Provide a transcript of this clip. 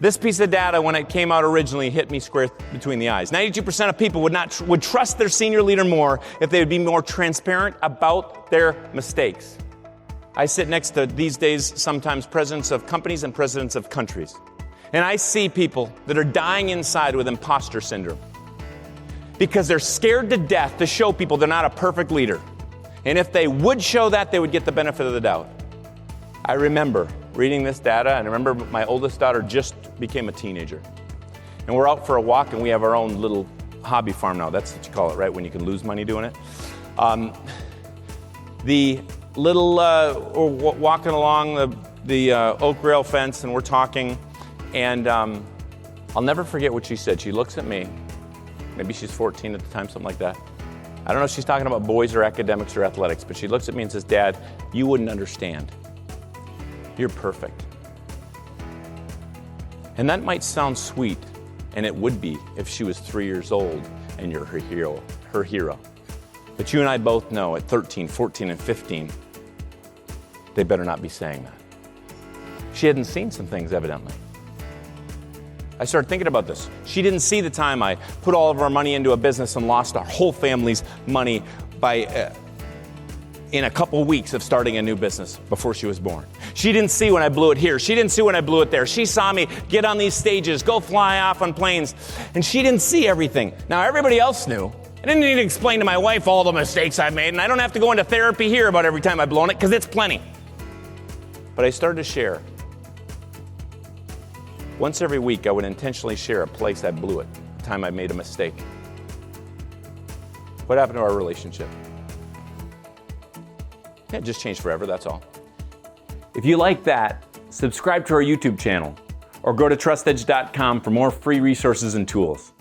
This piece of data, when it came out originally, hit me square between the eyes. 92% of people would trust their senior leader more if they would be more transparent about their mistakes. I sit next to, these days, sometimes presidents of companies and presidents of countries. And I see people that are dying inside with impostor syndrome because they're scared to death to show people they're not a perfect leader. And if they would show that, they would get the benefit of the doubt. I remember reading this data, and I remember my oldest daughter just became a teenager. And we're out for a walk, and we have our own little hobby farm now. That's what you call it, right, when you can lose money doing it? The little, we're walking along the oak rail fence, and we're talking, and I'll never forget what she said. She looks at me. Maybe she's 14 at the time, something like that. I don't know if she's talking about boys or academics or athletics, but she looks at me and says, "Dad, you wouldn't understand. You're perfect." And that might sound sweet, and it would be if she was 3 years old and you're her hero. But you and I both know at 13, 14, and 15, they better not be saying that. She hadn't seen some things, evidently. I started thinking about this. She didn't see the time I put all of our money into a business and lost our whole family's money in a couple weeks of starting a new business before she was born. She didn't see when I blew it here. She didn't see when I blew it there. She saw me get on these stages, go fly off on planes, and she didn't see everything. Now, everybody else knew. I didn't need to explain to my wife all the mistakes I made, and I don't have to go into therapy here about every time I've blown it, because it's plenty. But I started to share. Once every week, I would intentionally share a place I blew it, the time I made a mistake. What happened to our relationship? It just changed forever, that's all. If you like that, subscribe to our YouTube channel or go to trustedge.com for more free resources and tools.